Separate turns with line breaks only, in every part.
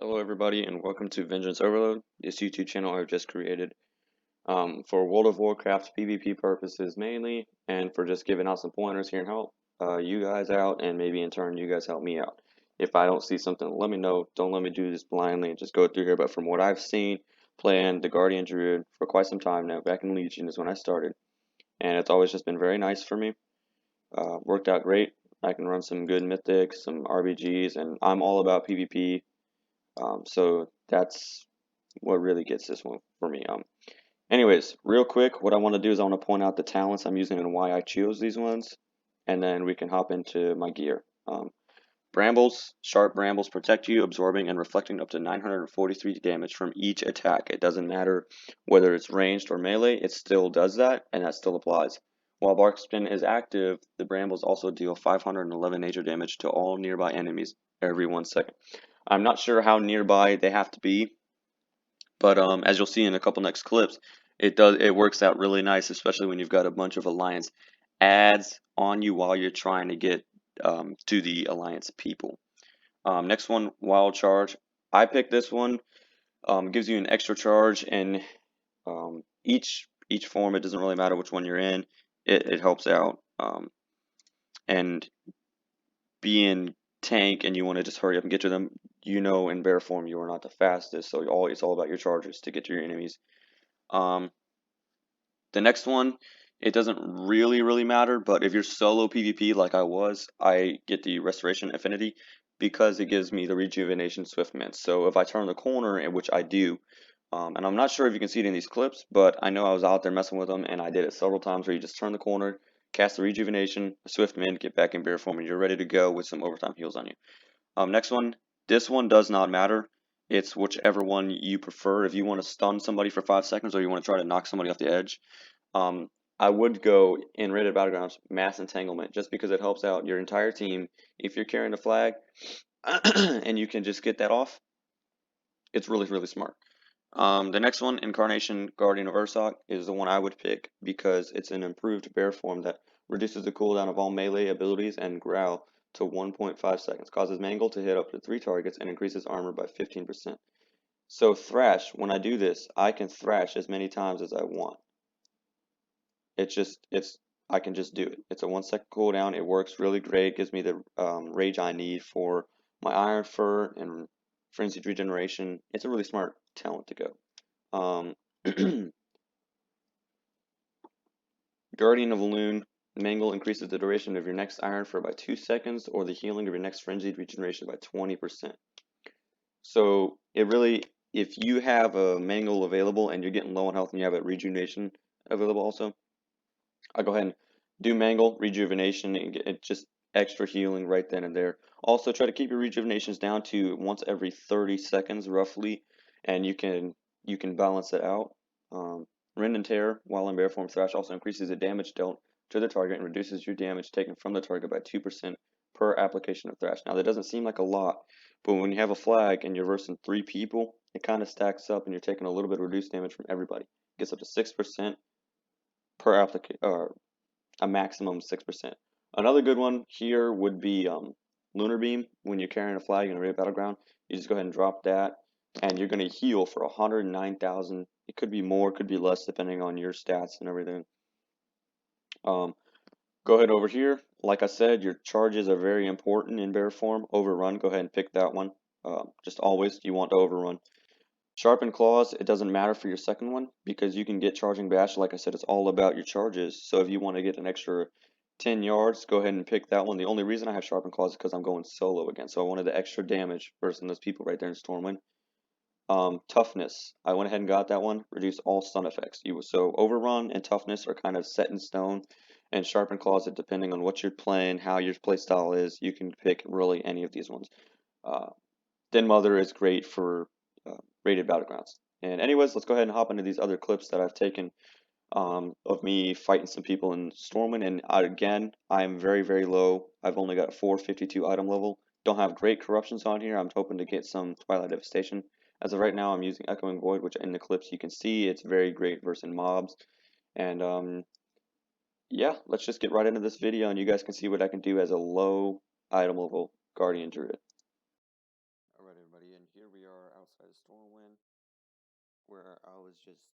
Hello everybody and welcome to Vengeance Overload, this YouTube channel I've just created for World of Warcraft PvP purposes mainly, and for just giving out some pointers here and help you guys out, and maybe in turn you guys help me out. If I don't see something, let me know. Don't let me do this blindly and just go through here, but from what I've seen playing the Guardian Druid for quite some time now, back in Legion is when I started, and it's always just been very nice for me. Worked out great. I can run some good mythics, some RBGs, and I'm all about PvP. So that's what really gets this one for me. Anyways, real quick, what I want to do is I want to point out the talents I'm using and why I chose these ones, and then we can hop into my gear. Brambles, sharp brambles protect you, absorbing and reflecting up to 943 damage from each attack. It doesn't matter whether it's ranged or melee, it still does that, and that still applies. While Bark Spin is active, the brambles also deal 511 nature damage to all nearby enemies every 1 second. I'm not sure how nearby they have to be, but as you'll see in a couple next clips, it works out really nice, especially when you've got a bunch of alliance ads on you while you're trying to get to the alliance people. Next one, wild charge. I picked this one. Gives you an extra charge in each form. It doesn't really matter which one you're in. It helps out. And being tank and you want to just hurry up and get to them, in bear form you are not the fastest, so it's all about your charges to get to your enemies. The next one, it doesn't really matter, but if you're solo PvP like I was, I get the Restoration Affinity because it gives me the Rejuvenation Swiftment. So if I turn the corner, in which I do, and I'm not sure if you can see it in these clips, but I know I was out there messing with them, and I did it several times where you just turn the corner, cast the Rejuvenation, Swiftment, get back in bear form, and you're ready to go with some overtime heals on you. Next one, this one does not matter. It's whichever one you prefer. If you want to stun somebody for 5 seconds or you want to try to knock somebody off the edge, um, I would go in Rated Battlegrounds Mass Entanglement just because it helps out your entire team. If you're carrying a flag and you can just get that off, it's really smart. The next one, Incarnation Guardian of Ursoc, is the one I would pick because it's an improved bear form that reduces the cooldown of all melee abilities and growl to 1.5 seconds, causes Mangle to hit up to 3 targets, and increases armor by 15%. So Thrash, when I do this, I can thrash as many times as I want. I can just do it. It's a 1 second cooldown. It works really great. Gives me the rage I need for my Iron Fur and Frenzied Regeneration. It's a really smart talent to go. Guardian of Loon. Mangle increases the duration of your next Iron Fur by 2 seconds, or the healing of your next Frenzied Regeneration by 20%. So if you have a Mangle available and you're getting low on health and you have a Rejuvenation available also, I'll go ahead and do Mangle, Rejuvenation, and get just extra healing right then and there. Also, try to keep your rejuvenations down to once every 30 seconds roughly, and you can balance it out. Rend and Tear, while in bear form, Thrash also increases the damage dealt to the target and reduces your damage taken from the target by 2% per application of Thrash. Now, that doesn't seem like a lot, but when you have a flag and you're versing 3 people, it kind of stacks up and you're taking a little bit of reduced damage from everybody. It gets up to 6% per application, or a maximum 6%. Another good one here would be Lunar Beam. When you're carrying a flag in a raid battleground, you just go ahead and drop that, and you're going to heal for 109,000. It could be more, could be less, depending on your stats and everything. Go ahead over here. Like I said, your charges are very important in bear form. Overrun, go ahead and pick that one. Just always, you want to overrun. Sharpened Claws, it doesn't matter for your second one because you can get Charging Bash. Like I said, it's all about your charges. So if you want to get an extra 10 yards, go ahead and pick that one. The only reason I have Sharpened Claws is because I'm going solo again. So I wanted the extra damage versus those people right there in Stormwind. Toughness, I went ahead and got that one. Reduce all stun effects. So Overrun and Toughness are kind of set in stone. And Sharpened Claws, depending on what you're playing, how your playstyle is, you can pick really any of these ones. Den Mother is great for rated battlegrounds. And anyways, let's go ahead and hop into these other clips that I've taken of me fighting some people in Stormwind. And again, I'm very low. I've only got 452 item level. Don't have great corruptions on here. I'm hoping to get some Twilight Devastation. As of right now, I'm using Echoing Void, which in the clips you can see it's very great versus mobs. And yeah, let's just get right into this video, and you guys can see what I can do as a low item level Guardian Druid. Alright everybody, and here we
outside of Stormwind where I was just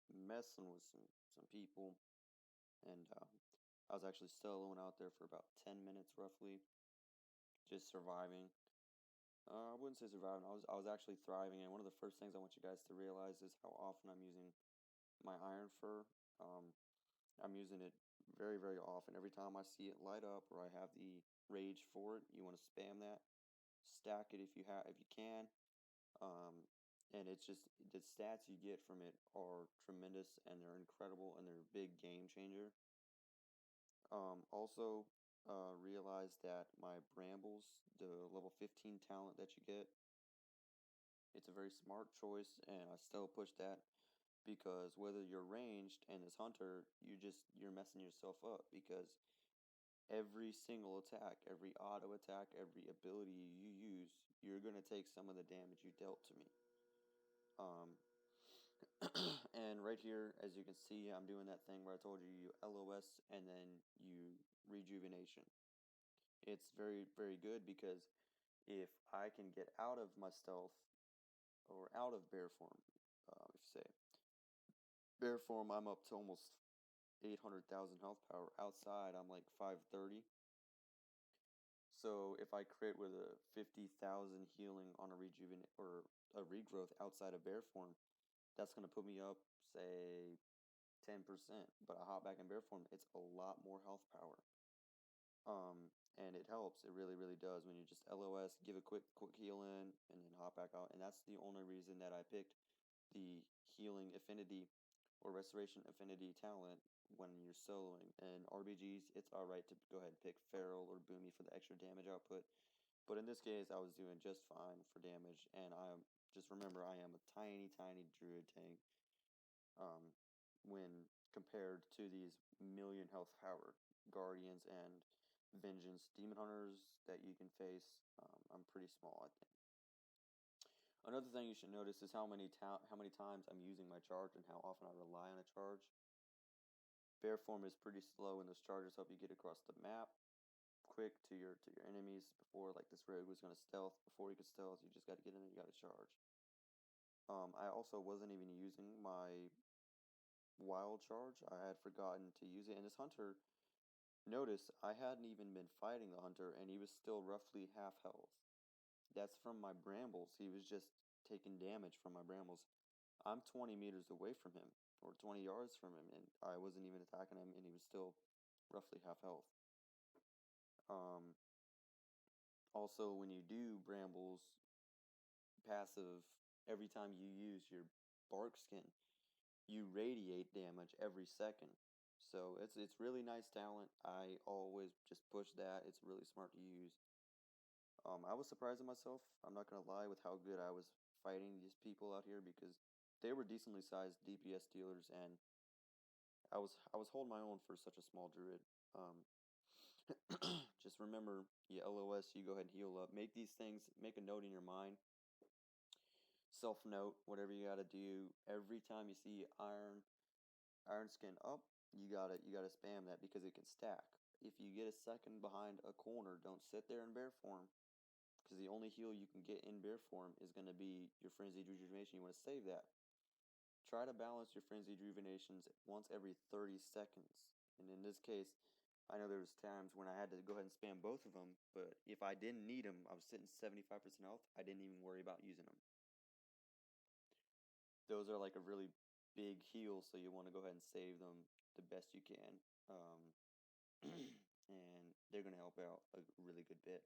messing with some people, and I was actually soloing out there for about 10 minutes roughly, just surviving. I wouldn't say surviving. I was actually thriving, and one of the first things I want you guys to realize is how often I'm using my iron fur. Um, I'm using it very, very often. Every time I see it light up or I have the rage for it, you want to spam that. Stack it if you can. Um, and it's just the stats you get from it are tremendous and they're incredible and they're a big game changer. Also, realize that my brambles, the level 15 talent that you get, it's a very smart choice, and I still push that because whether you're ranged and this hunter, you're messing yourself up because every single attack, every auto attack, every ability you use, you're gonna take some of the damage you dealt to me. Um, and right here, as you can see, I'm doing that thing where I told you LOS and then you rejuvenation. It's very, very good because if I can get out of my stealth or out of bear form, if you say bear form, I'm up to almost 800,000 health power. Outside, I'm like 530. So if I crit with a 50,000 healing on a rejuvenate or a regrowth outside of bear form, that's going to put me up, say, 10%. But I hop back in bear form, it's a lot more health power. And it helps. It really, really does. When you just LOS, give a quick heal in, and then hop back out. And that's the only reason that I picked the healing affinity or restoration affinity talent when you're soloing. And RBGs, it's alright to go ahead and pick Feral or Boomy for the extra damage output. But in this case, I was doing just fine for damage. And just remember, I am a tiny, tiny druid tank. When compared to these million health power guardians and vengeance demon hunters that you can face, I'm pretty small, I think. Another thing you should notice is how many times I'm using my charge and how often I rely on a charge. Bear form is pretty slow, and those charges help you get across the map quick to your enemies. Before, like this rogue was going to stealth, before he could stealth, you just got to get in there, you got to charge. I also wasn't even using my wild charge. I had forgotten to use it, and this hunter, notice I hadn't even been fighting the hunter, and he was still roughly half health. That's from my brambles. He was just taking damage from my brambles. I'm 20 meters away from him, or 20 yards from him, and I wasn't even attacking him, and he was still roughly half health. Um, Also, when you do brambles passive, every time you use your bark skin, you radiate damage every second. So it's really nice talent. I always just push that. It's really smart to use. I was surprised at myself. I'm not gonna lie with how good I was fighting these people out here because they were decently sized DPS dealers, and I was holding my own for such a small druid. Um, just remember, you LOS, you go ahead and heal up. Make these things. Make a note in your mind. Self note, whatever you gotta do. Every time you see iron skin up, you gotta spam that because it can stack. If you get a second behind a corner, don't sit there in bear form because the only heal you can get in bear form is going to be your frenzied rejuvenation. You want to save that. Try to balance your frenzied rejuvenations once every 30 seconds. And in this case, I know there was times when I had to go ahead and spam both of them, but if I didn't need them, I was sitting 75% health, I didn't even worry about using them. Those are like a really big heal, so you want to go ahead and save them the best you can. And they're going to help out a really good bit.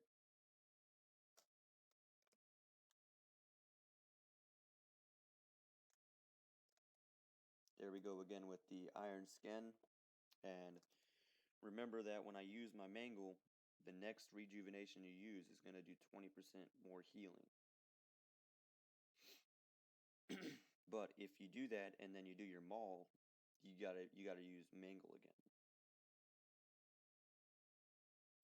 There we go again with the iron skin. And remember that when I use my mangle, the next rejuvenation you use is going to do 20% more healing. But if you do that and then you do your maul, you gotta use mangle again.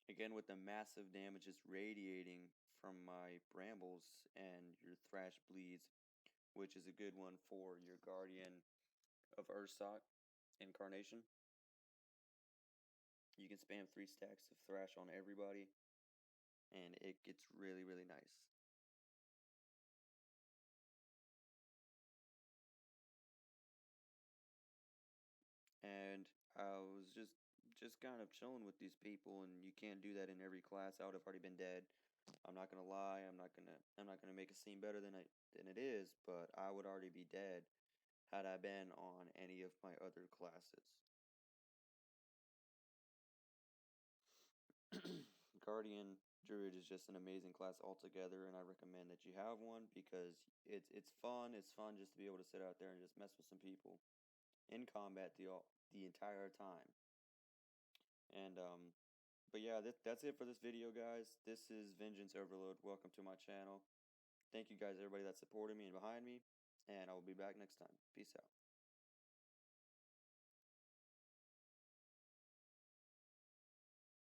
Again with the massive damages radiating from my brambles and your thrash bleeds, which is a good one for your guardian of Ursoc incarnation. You can spam 3 stacks of thrash on everybody, and it gets really, really nice. I was just kind of chilling with these people, and you can't do that in every class. I would have already been dead. I'm not gonna lie. I'm not gonna make it seem better than it is, but I would already be dead had I been on any of my other classes. Guardian Druid is just an amazing class altogether, and I recommend that you have one because it's fun. It's fun just to be able to sit out there and just mess with some people in combat the entire time. And but yeah, that's it for this video, guys. This is Vengeance Overload. Welcome to my channel. Thank you guys, everybody that supported me and behind me, and I will be back next time. Peace out.